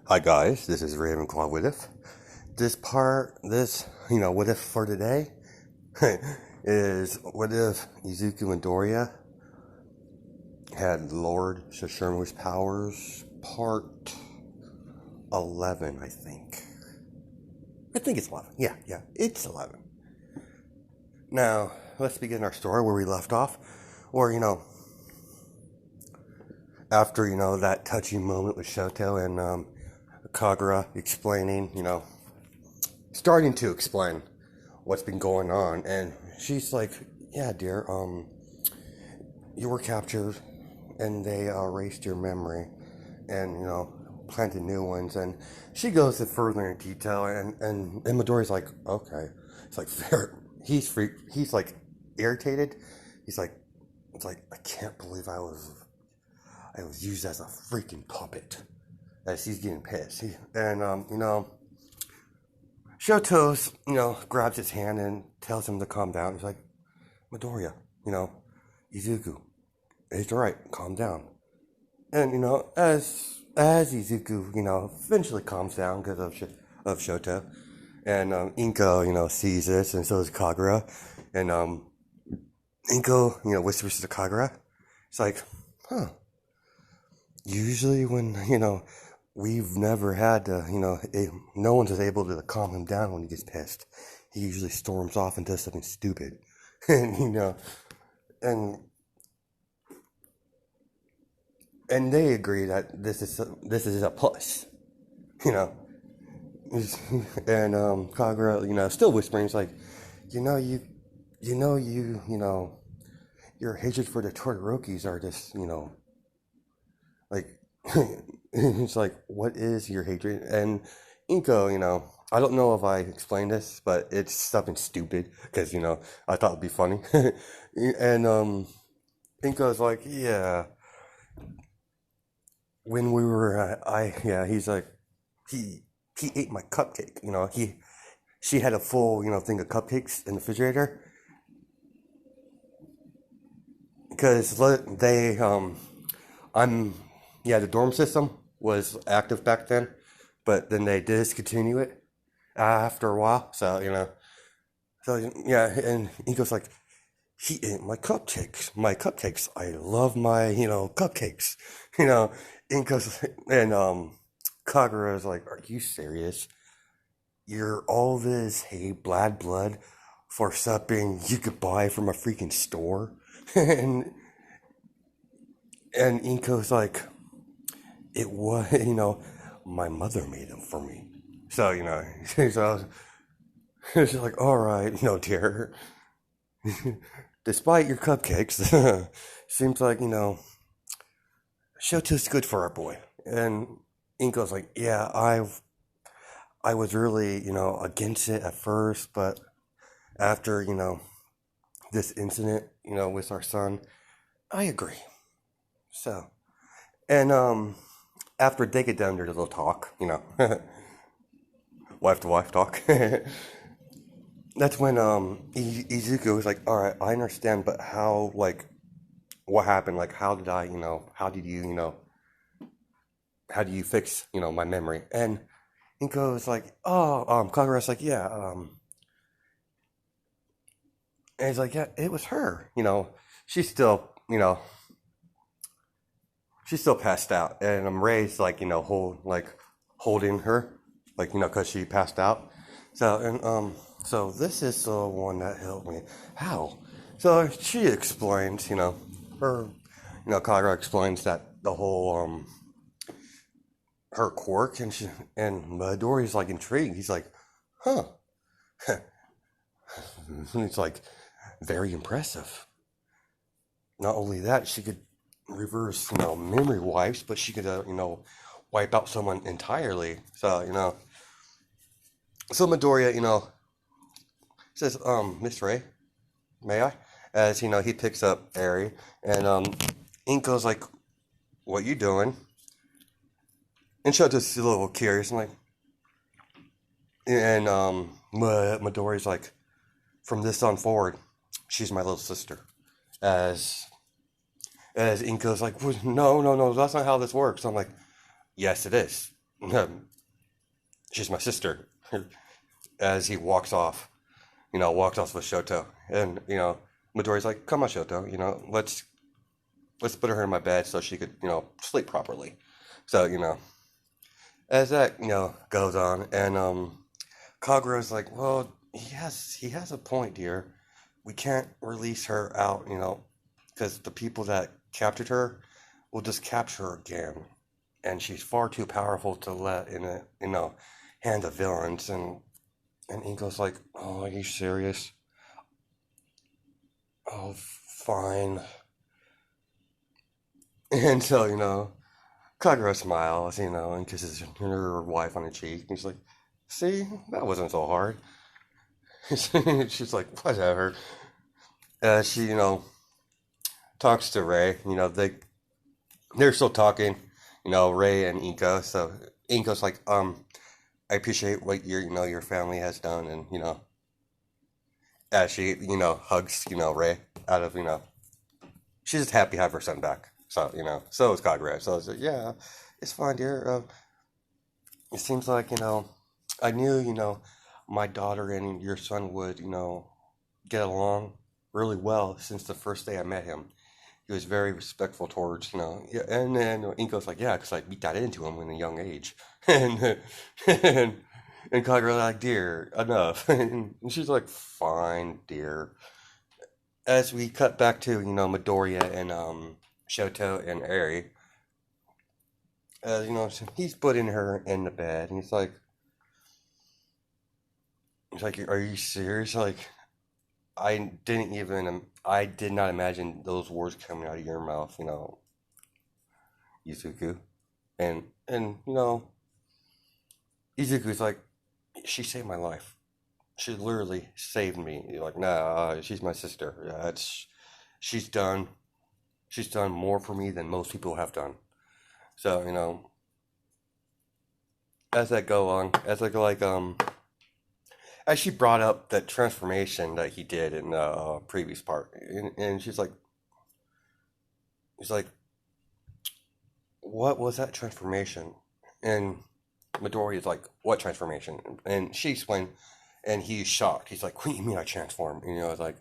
Hi guys, this is Ravenclaw What If. What if for today is what if Izuku and Doria had Lord Sesshomaru's powers, part 11, I think. I think it's 11. Yeah, it's 11. Now, let's begin our story where we left off, or, after, that touching moment with Shoto and, Kagura explaining, starting to explain what's been going on, and she's like, yeah, dear, you were captured, and they erased your memory, and, planted new ones, and she goes further in detail, and Midoriya's like, okay, it's like, he's like, irritated, he's like, it's like, I can't believe I was used as a freaking puppet. As he's getting pissed. Shoto's, grabs his hand and tells him to calm down. He's like, Midoriya, Izuku, it's alright, calm down. And, as Izuku, eventually calms down because of Shoto. And, Inko, sees this, and so does Kagura. And, Inko, whispers to Kagura. It's like, huh. Usually when, we've never had to, no one's able to calm him down when he gets pissed. He usually storms off and does something stupid. and, and they agree that this is a plus, and, Kagura, still whispering, he's like, your hatred for the Todorokis are just, like, it's like, what is your hatred? And Inko, I don't know if I explained this, but it's something stupid, because, I thought it'd be funny. and, Inko's like, yeah, when we were, he's like, he ate my cupcake, she had a full, thing of cupcakes in the refrigerator, because the dorm system was active back then, but then they discontinue it after a while. So, and he goes like, he ate my cupcakes. I love my, cupcakes. And Kagura is like, are you serious? You're all this, hey, blood for something you could buy from a freaking store? and Inko's like, it was, my mother made them for me. So, so she's like, all right, dear. Despite your cupcakes, seems like, Shoto's good for our boy. And Inko's like, yeah, I was really, against it at first, but after, this incident, with our son, I agree. So, and, after they get done their little talk, wife to wife talk, that's when Izuku was like, all right, I understand, but how, like, what happened? Like, how did I, how did you, how do you fix, my memory? And Inko was like, Kagura's like, yeah, and he's like, yeah, it was her, she's still, she's still passed out, and I'm raised like, holding her, like, because she passed out. So, and so this is the one that helped me. How? So she explains, her, Kagura explains that the whole her quirk, and Midoriya's like intrigued. He's like, huh. It's like very impressive. Not only that, she could reverse, memory wipes, but she could, wipe out someone entirely. So, so Midoriya, says, Miss Ray, may I? As, he picks up Eri, and, Inko's like, what you doing? And Shoto's a little curious, and like, and, Midoriya's like, from this on forward, she's my little sister. As Inko's like, no, that's not how this works. I'm like, yes, it is. she's my sister. As he walks off with Shoto. And, Midoriya's like, come on, Shoto, let's put her in my bed so she could, sleep properly. So, as that, goes on, and, Kagura's like, well, he has a point, dear. We can't release her out, because the people that captured her will just capture her again. And she's far too powerful to let in a, hand of villains. And Inko's like, oh, are you serious? Oh, fine. And so, Kagura smiles, and kisses her wife on the cheek. And he's like, see, that wasn't so hard. She's like, whatever. She, talks to Ray. They're still talking, Ray and Inko. So Inko's like, I appreciate what your family has done. And, as she, hugs, Ray out of, she's just happy to have her son back. So, so is Kagura. So I was like, yeah, it's fine, dear. It seems like, I knew, my daughter and your son would, get along really well since the first day I met him. He was very respectful towards, yeah, and then Inko's like, yeah, because I beat that into him in a young age. And, and Kagura's like, dear, enough. And she's like, fine, dear. As we cut back to, Midoriya and, Shoto and Eri, he's putting her in the bed, and he's like, are you serious? Like, I did not imagine those words coming out of your mouth, Izuku. And Izuku's like, she saved my life. She literally saved me. You're like, nah, she's my sister. Yeah, she's done more for me than most people have done. So, as she brought up that transformation that he did in the previous part, and he's like, what was that transformation? And Midoriya's like, what transformation? And she explained, and he's shocked. He's like, what do you mean I transformed? It's like,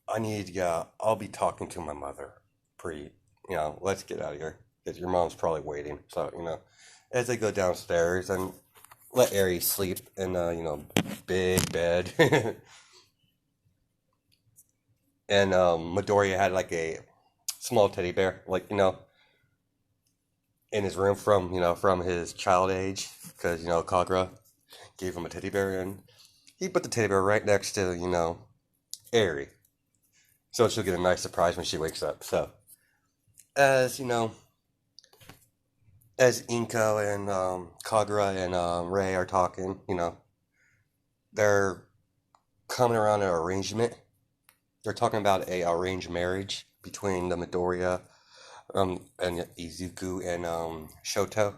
I'll be talking to my mother. Let's get out of here. Because your mom's probably waiting. So, as they go downstairs and let Aries sleep in big bed. And Midoriya had like a small teddy bear, in his room from his child age. Because, Kagura gave him a teddy bear, and he put the teddy bear right next to, Aerie. So she'll get a nice surprise when she wakes up. So, as, as Inko and Kagura and Ray are talking, they're coming around an arrangement. They're talking about a arranged marriage between the Midoriya and Izuku and Shoto.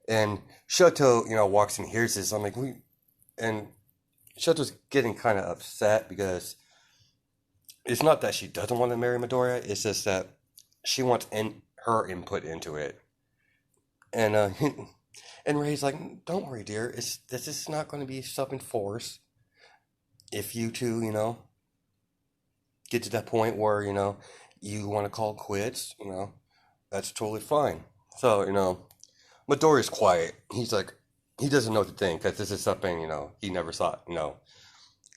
And Shoto, walks and hears this. I'm like, and Shoto's getting kind of upset because it's not that she doesn't want to marry Midoriya. It's just that she wants her input into it. And and Ray's like, don't worry, dear. This is not going to be something forced. If you two, get to that point where, you want to call quits, that's totally fine. So, Midoriya's quiet. He's like, he doesn't know what to think, because this is something, he never saw,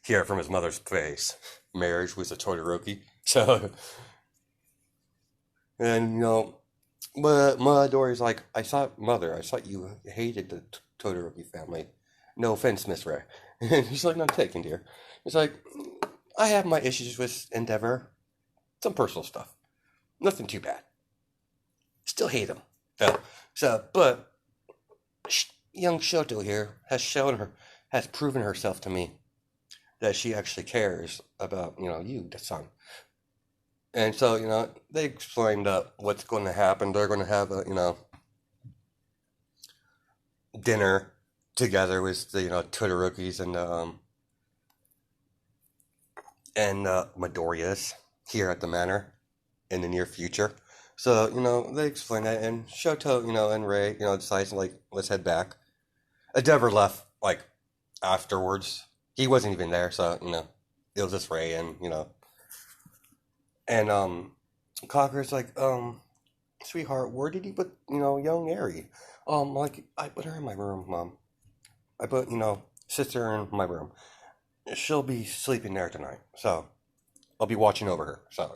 hear from his mother's face. Marriage with a Todoroki. So, and, but Midoriya's like, I thought you hated the Todoroki family. No offense, Miss Ray. And he's like, no, I'm taking, dear. He's like, I have my issues with Endeavor. Some personal stuff. Nothing too bad. Still hate him. But young Shoto here has proven herself to me that she actually cares about, you, the son. And so, they explained what's going to happen. They're going to have a, dinner together with the, Todorokis and Midoriyas here at the manor in the near future. So, they explain that, and Shoto, and Ray, decides, like, let's head back. Endeavor left, like, afterwards. He wasn't even there, so, it was just Ray, and Cocker's like, sweetheart, where did you put, young Eri? Like, I put her in my room, Mom. I put, sister in my room. She'll be sleeping there tonight, so I'll be watching over her, so,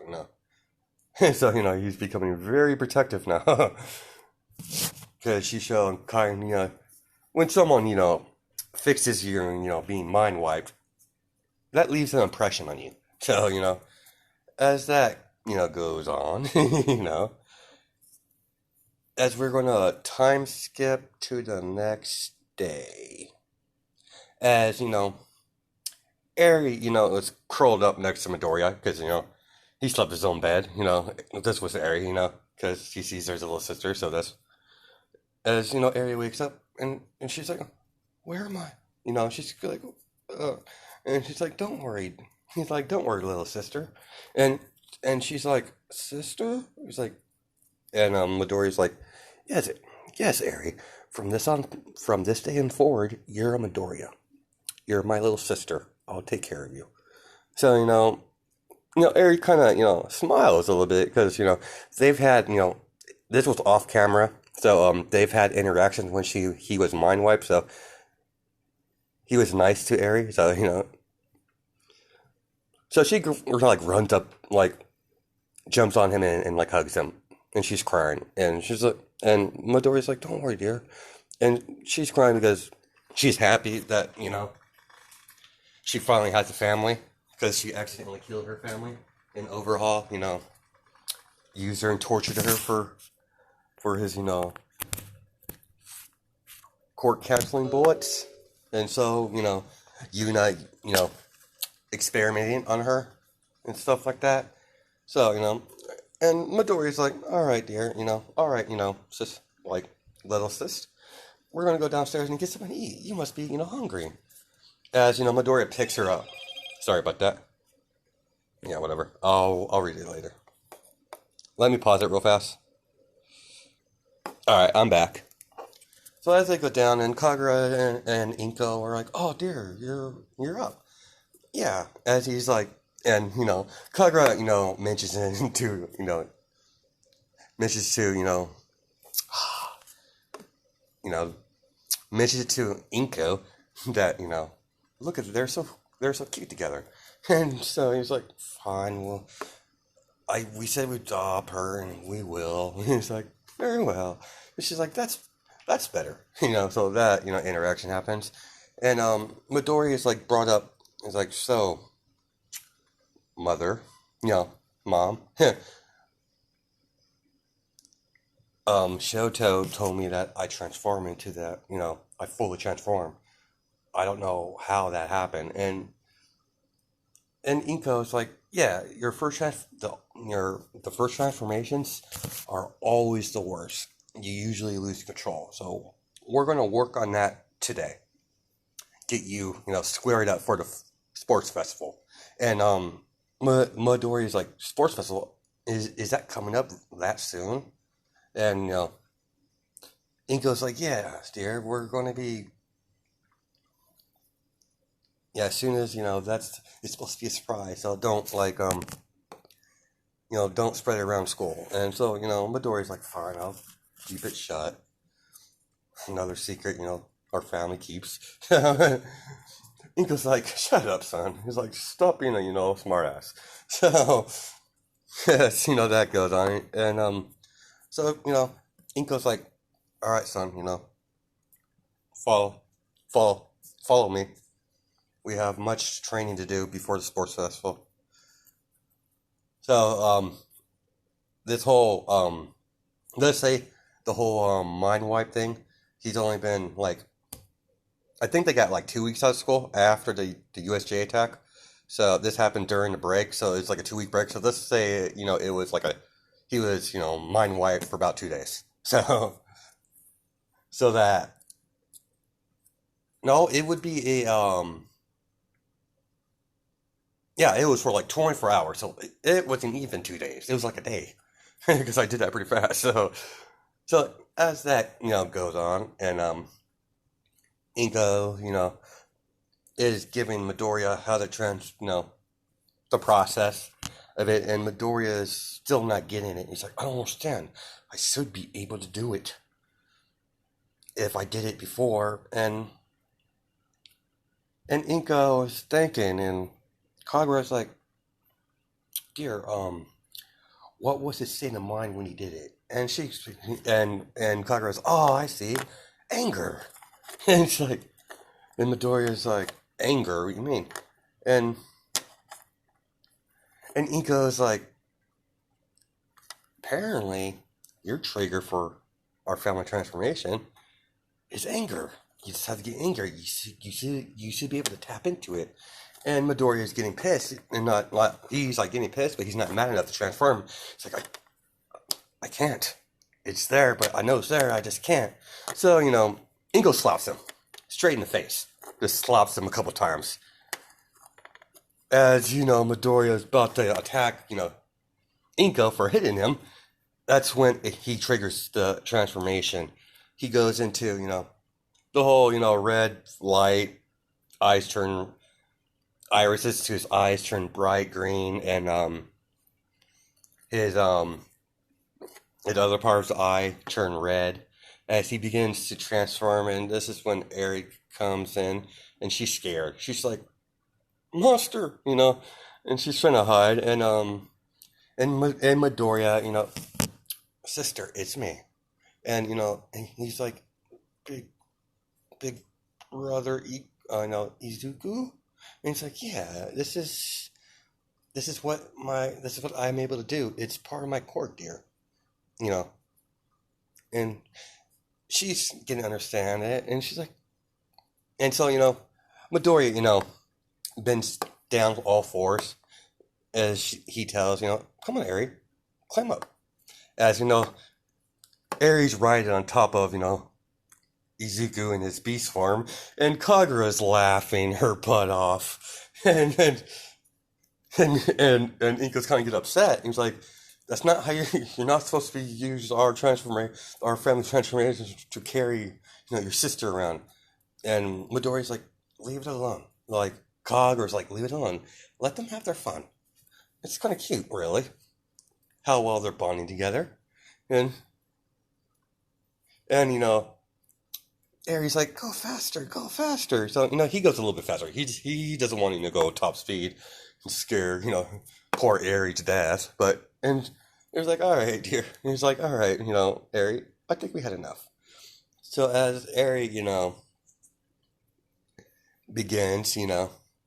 So, he's becoming very protective now. Because she's showing kind, when someone, fixes you and, being mind wiped, that leaves an impression on you. So, as that, goes on, as we're going to time skip to the next day. As, Eri, was curled up next to Midoriya, because, he slept in his own bed, this was Eri, because he sees there's a little sister, so that's, as, Eri wakes up, and she's like, where am I? She's like, uh, and she's like, don't worry. He's like, don't worry, little sister. And she's like, sister? He's like, and Midoriya's like, yes, yes, Eri. From this day and forward, you're a Midoriya. You're my little sister. I'll take care of you. So, Eri kind of, smiles a little bit because, they've had, this was off camera. So, they've had interactions when he was mind wiped. So, he was nice to Eri. So, so she, like, runs up, like, jumps on him and like, hugs him. And she's crying. And she's like, and Midoriya's like, don't worry, dear. And she's crying because she's happy that, she finally has a family. Because she accidentally killed her family. And Overhaul, used her and tortured her for his, court counseling bullets. And so, Unite, experimenting on her and stuff like that. So, and Midoriya's like, all right, dear, all right, sis, like, little sis, we're going to go downstairs and get something to eat. You must be, hungry. As, Midoriya picks her up. Sorry about that. Yeah, whatever. I'll read it later. Let me pause it real fast. Alright, I'm back. So as they go down, and Kagura and Inko are like, oh dear, you're up. Yeah, as he's like, and, Kagura, mentions it to, mentions to, mentions to Inko that, look at it, they're so cute together. And so he's like, fine, well, we said we'd adopt her, and we will. And he's like, very well. And she's like, that's better. So that, interaction happens. And Midori is like brought up, is like, so, mother, mom, Shoto told me that I transform into that, I fully transform. I don't know how that happened. And Inko's like, yeah, the first transformations are always the worst. You usually lose control. So we're gonna work on that today. Get you, squared up for the sports festival. And Midori's like, sports festival, is that coming up that soon? And Inko's like, yeah, dear, we're gonna be. Yeah, as soon as, it's supposed to be a surprise, so don't, like, don't spread it around school. And so, Midori's like, fine, I'll keep it shut. Another secret, our family keeps. Inko's like, shut up, son. He's like, stop being a, smart ass. So, yes, that goes on. And, so, Inko's like, all right, son, follow me. We have much training to do before the sports festival. So, this whole, let's say the whole, mind wipe thing, he's only been, like, I think they got, like, 2 weeks out of school after the USJ attack. So, this happened during the break, so it's like a 2-week break. So, let's say, it was like he was, mind wiped for about 2 days. So that, no, it would be a, yeah, it was for like 24 hours, so it wasn't even 2 days. It was like a day. because I did that pretty fast. So as that goes on, and Inko is giving Midoriya how to the process of it, and Midoriya is still not getting it. He's like, I don't understand. I should be able to do it if I did it before, and Inko is thinking, and Kagura's like, dear, what was his state of mind when he did it? And and Kagura's, oh, I see, anger. And it's like, and Midoriya's like, anger? What do you mean? And Inko's like, apparently, your trigger for our family transformation is anger. You just have to get angry. You should be able to tap into it. And Midoriya is getting pissed, and he's like getting pissed, but he's not mad enough to transform. It's like I can't. It's there, but I know it's there. I just can't. So Ingo slaps him straight in the face. Just slaps him a couple times. As Midoriya is about to attack Inko for hitting him. That's when he triggers the transformation. He goes into the whole red light, irises to his eyes turn bright green, and his other part of his eye turn red as he begins to transform. And this is when Eri comes in, and she's scared. She's like, monster, and she's trying to hide. And Midoriya, sister, it's me. And he's like, big brother, Izuku. And he's like, yeah, this is what I'm able to do. It's part of my quirk, dear. And she's getting to understand it, and she's like, and so Midoriya, bends down all fours as he tells, come on, Eri, climb up. As Eri's riding on top of Izuku in his beast form, and Kagura's laughing her butt off, and Inko's kind of get upset. He's like, "That's not how you're not supposed to be use our family transformations to carry your sister around." And Midoriya's like, "Leave it alone." Like Kagura's like, "Leave it alone. Let them have their fun. It's kind of cute, really, how well they're bonding together." And Aries like, go faster, go faster. So, he goes a little bit faster. He doesn't want him to go top speed and scare, poor Aries to death. And he was like, all right, dear. And he's like, all right, Aries, I think we had enough. So as Aries, begins,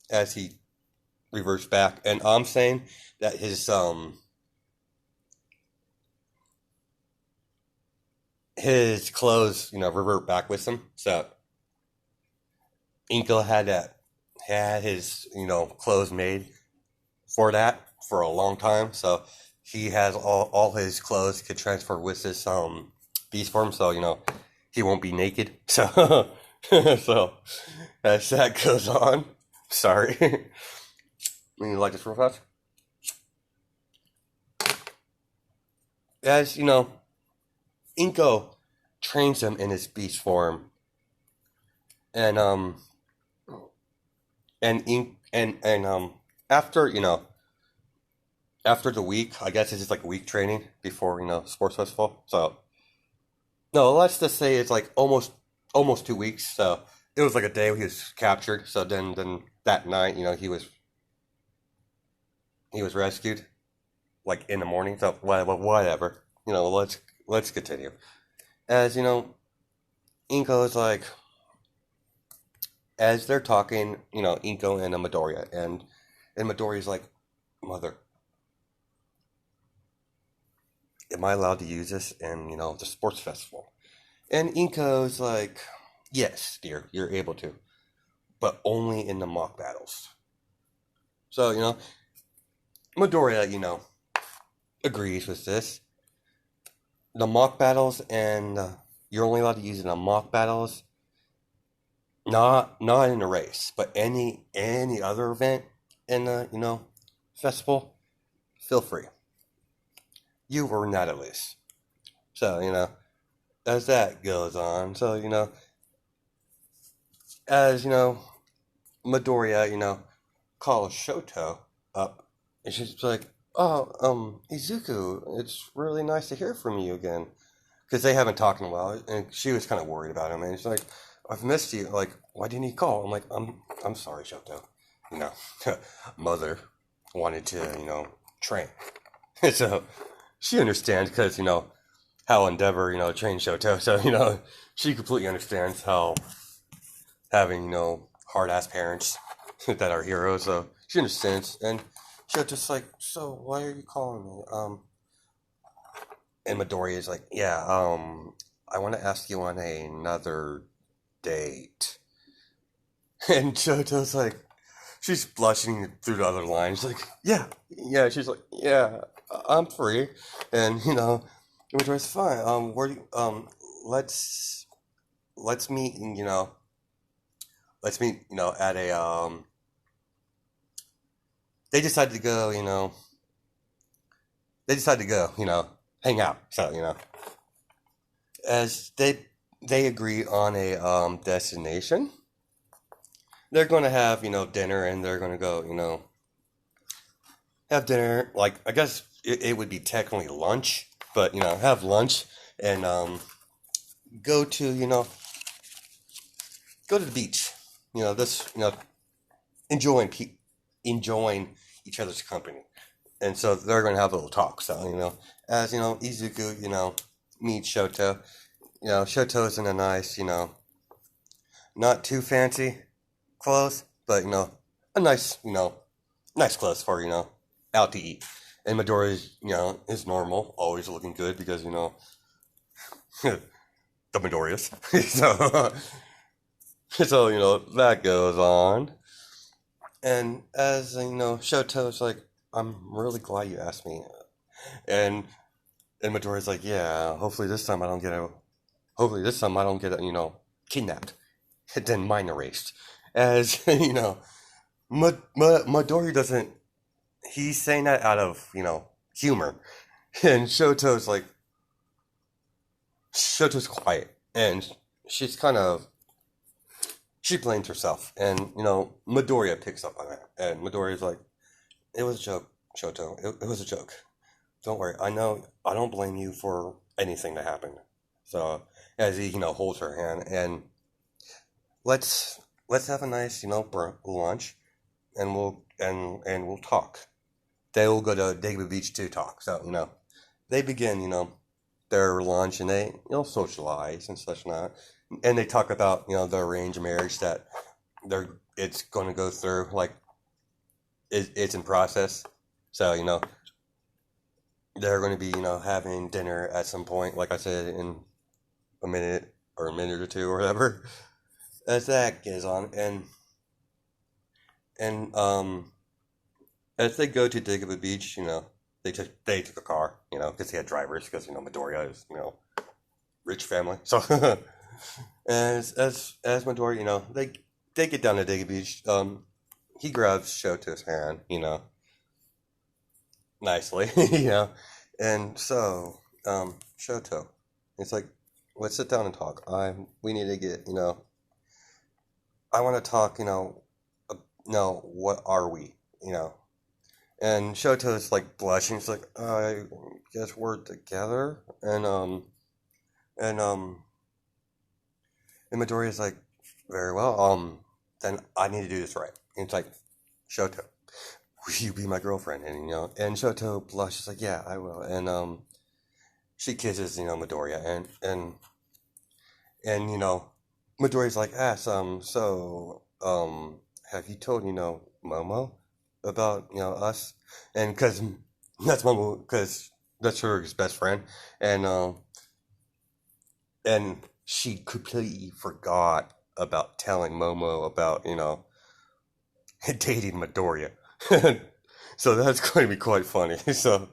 as he reverts back, and I'm saying that his clothes, revert back with him. So Inko had his, clothes made for a long time. So he has all his clothes could transfer with his beast form. So he won't be naked. So so as that goes on, sorry. You like this real fast? As Inko trains him in his beast form, and after after the week, I guess it's just like a week training before sports festival. So no, let's just say it's like almost 2 weeks. So it was like a day he was captured. So then that night, he was rescued, like in the morning. So whatever. Let's continue. As Inko is like, as they're talking, Inko and Midoriya, and Midoriya's like, mother, am I allowed to use this in the sports festival? And Inko's like, yes, dear, you're able to, but only in the mock battles. So Midoriya agrees with this. The mock battles, and you're only allowed to use it in mock battles, not in a race, but any other event in the festival, feel free. you earn that at least. So, as that goes on, so, as, Midoriya, calls Shoto up, and she's like, "Oh, Izuku, it's really nice to hear from you again." Because they haven't talked in a while, and she was kind of worried about him, and she's like, "I've missed you. Like, why didn't you call?" I'm like, I'm sorry, Shoto. You know, Mother wanted to, train." So she understands because, how Endeavor, trained Shoto. So, she completely understands how having, hard ass parents that are heroes. So she understands. And Shoto's like, "So why are you calling me?" And Midoriya is like, "Yeah, I want to ask you on another date." And Shoto's like, she's blushing through the other line. She's like, "Yeah, yeah." She's like, "Yeah, I'm free." And, Midoriya's fine. Where do you, let's meet, at a, they decided to go, hang out. So, as they agree on a, destination, they're going to have, dinner, and they're going to go, have dinner. Like, I guess it would be technically lunch, but, have lunch and, go to, go to the beach. Enjoying enjoying each other's company. And so they're going to have a little talk. So, as, Izuku, meets Shoto. Shoto's in a nice, not too fancy clothes, but, a nice, nice clothes for, out to eat. And Midoriya's, is normal, always looking good because, the Midoriyas. So, that goes on. And as, Shoto's like, "I'm really glad you asked me." And Midoriya's like, "Yeah, hopefully this time I don't get kidnapped, and then mine erased." As, Midoriya doesn't, he's saying that out of, humor. And Shoto's quiet, and she's kind of, she blames herself, and, Midoriya picks up on it, and Midoriya's like, "It was a joke, Shoto. It was a joke. Don't worry. I know. I don't blame you for anything that happened." So as he, holds her hand, and let's have a nice, lunch, and we'll talk. They will go to Dagobah Beach to talk. So, they begin, their lunch, and they, socialize and such not. And they talk about, the arranged marriage that it's going to go through, like, it's in process. So, they're going to be, having dinner at some point, like I said, in a minute or two or whatever. As that goes on, and as they go to Dagobah Beach, they took a car, because they had drivers, because, Midoriya is, rich family. So as Midoriya, they get down to Dagobah Beach. He grabs Shoto's hand, nicely, and so Shoto, it's like, "Let's sit down and talk. We need to get, I want to talk, no, what are we, And Shoto's like blushing. She's like, "I guess we're together." And Midoriya's like, "Very well. Then I need to do this right." And it's like, "Shoto, will you be my girlfriend?" And, and Shoto blushes like, "Yeah, I will." And she kisses, Midoriya, and Midoriya's like, "Ass, have you told, Momo about, us?" And because that's Momo, because that's her best friend, and she completely forgot about telling Momo about, dating Midoriya. So that's going to be quite funny. So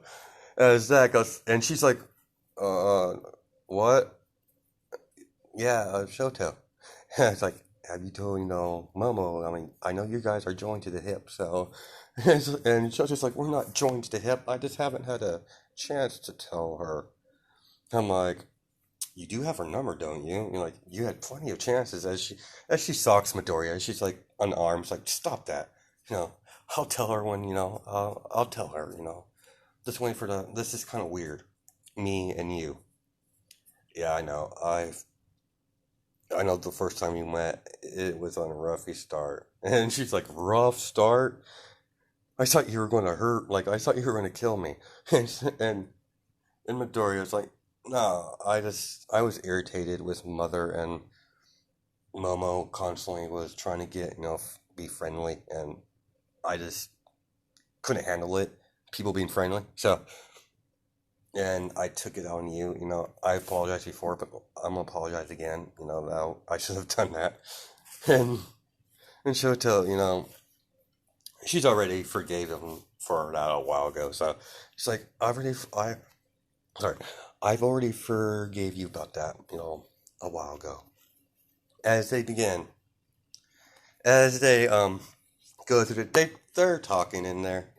as that goes, and she's like, "What?" "Yeah, Shoto." It's like, "Have you told, Momo? I mean, I know you guys are joined to the hip, so." And Shoto's like, "We're not joined to the hip. I just haven't had a chance to tell her. I'm like, you do have her number, don't you? You're like, you had plenty of chances as she socks Midoriya. She's like unarmed, like, stop that. You know, I'll tell her when, I'll tell her, Just waiting for this is kind of weird. Me and you. Yeah, I know. I know the first time you met, it was on a roughy start. And she's like, rough start? I thought you were going to hurt, like, I thought you were going to kill me. And, and Midoriya's like, no, I was irritated with Mother, and Momo constantly was trying to get, be friendly, and I just couldn't handle it, people being friendly. So, and I took it on you, I apologized before, but I'm gonna apologize again, now I should have done that. And, and Shoto, she's already forgave him for that a while ago, so she's like, I've already forgave you about that, a while ago. As they go through they're talking in there,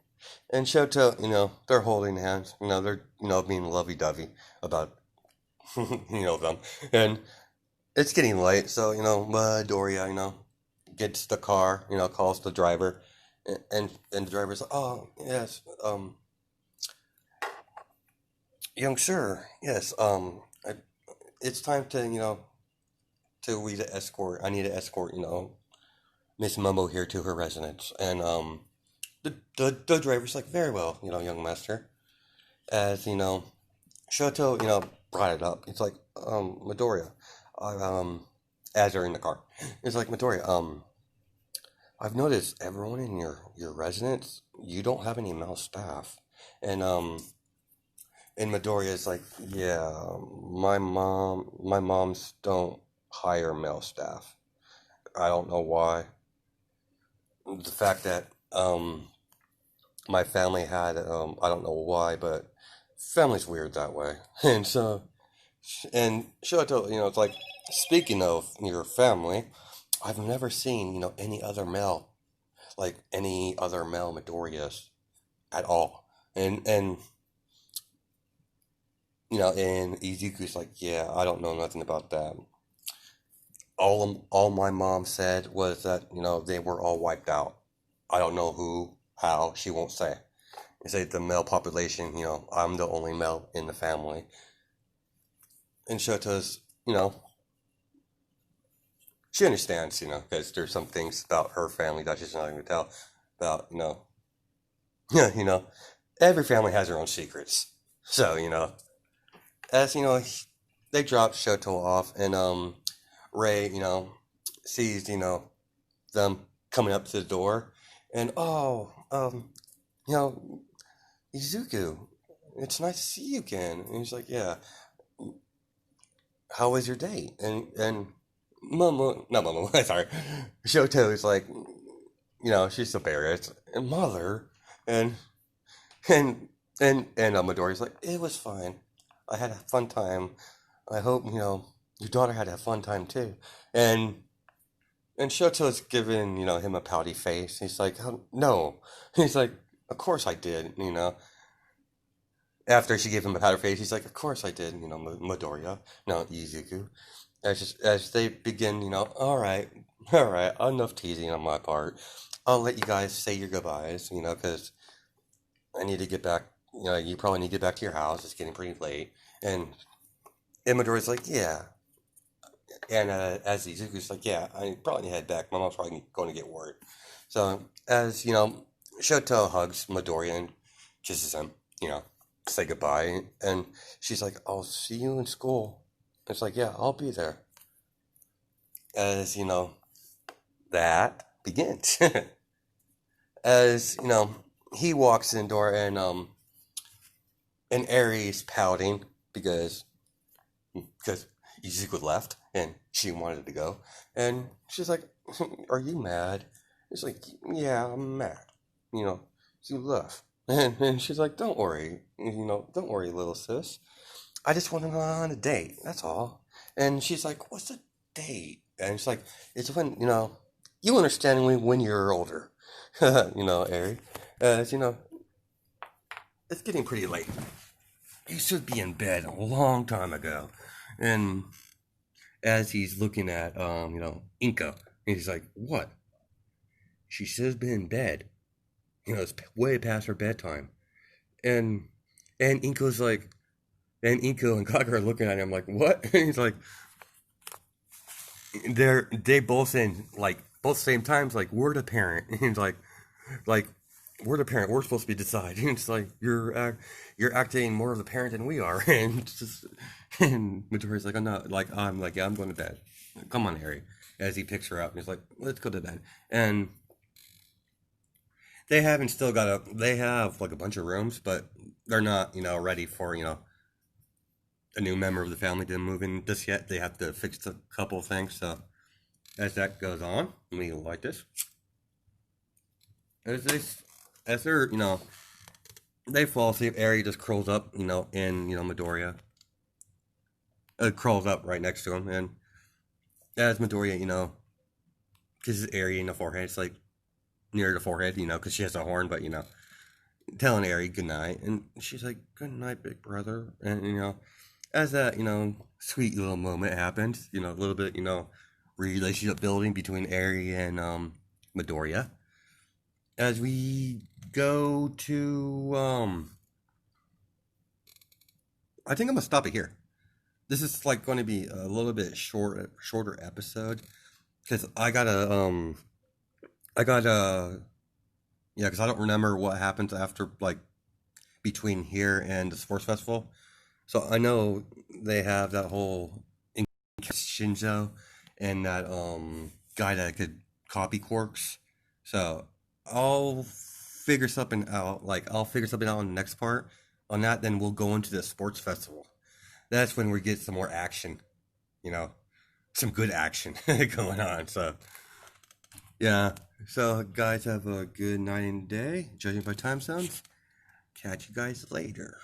and Shoto, they're holding hands, they're, being lovey-dovey about, them, and it's getting late, so, Midoriya, gets the car, calls the driver, and the driver's like, oh, yes, young sir, yes, it's time to, we to escort, I need to escort, Miss Mumbo here to her residence, and, the driver's like, very well, young master, as, Shoto, brought it up, it's like, Midoriya, as they're in the car, it's like, Midoriya, I've noticed everyone in your residence, you don't have any male staff, and, Midoriya is like, yeah, my moms don't hire male staff. I don't know why. The fact that my family had I don't know why, but family's weird that way. And so, and Shoto, it's like, speaking of your family, I've never seen any other male, like any other male Midoriyas at all. And and Izuku's like, yeah, I don't know nothing about that. All my mom said was that, they were all wiped out. I don't know who, how, she won't say. They say the male population, I'm the only male in the family. And Shoto's, she understands, because there's some things about her family that she's not going to tell about, yeah, every family has their own secrets. So, as, they drop Shoto off, and, Ray, sees, them coming up to the door, and, oh, you know, Izuku, it's nice to see you again. And he's like, yeah, how was your date? And Momo, not Momo, sorry, Shoto is like, she's embarrassed, and Mother, and, and Midoriya's like, it was fine. I had a fun time. I hope, your daughter had a fun time too. And Shoto's giving, him a pouty face. He's like, oh, no. He's like, of course I did, After she gave him a pouty face, he's like, of course I did, Midoriya, no, Izuku. As they begin, all right, enough teasing on my part. I'll let you guys say your goodbyes, because I need to get back, you probably need to get back to your house. It's getting pretty late. And Midoriya's like, yeah. And as Izuku's like, yeah, I probably need to head back. My mom's probably going to get worried. So, as, Shoto hugs Midoriya and kisses him, say goodbye. And she's like, I'll see you in school. It's like, yeah, I'll be there. As, that begins. As, he walks in the door, and Aries pouting because Izuku left and she wanted to go. And she's like, are you mad? He's like, yeah, I'm mad. You left. And she's like, don't worry. Don't worry, little sis. I just want to go on a date. That's all. And she's like, what's a date? And she's like, it's when, you understand when you're older. Aries. As, it's getting pretty late. he should be in bed a long time ago. And as he's looking at, Inka, he's like, what? She should have been in bed. It's way past her bedtime. And and Inko's like, and Inko and Kaka are looking at him like, what? And he's like, they both saying like both same times like we're the parent. And he's like we're the parent. We're supposed to be deciding. It's like you're acting more of the parent than we are. And it's just and Midoriya's like I'm like yeah, I'm going to bed. Come on, Harry. As he picks her up, and he's like, let's go to bed. And they have like a bunch of rooms, but they're not ready for a new member of the family to move in just yet. They have to fix a couple of things. So as that goes on, we like this. As they as they're they fall asleep. Ari just curls up in Midoriya. Crawls up right next to him, and as Midoriya kisses Ari in the forehead, it's like near the forehead, because she has a horn, but telling Ari good night, and she's like, "Good night, big brother," and as that sweet little moment happens, a little bit relationship building between Ari and Midoriya. As we go to I think I'm gonna stop it here. This is like going to be a little bit shorter episode because I gotta yeah, because I don't remember what happens after like between here and the sports festival. So I know they have that whole Shinzo and that guy that could copy quirks. So I'll figure something out on the next part. On that, then we'll go into the sports festival. That's when we get some more action. You know, some good action going on. So yeah. So guys, have a good night and day. Judging by time zones. Catch you guys later.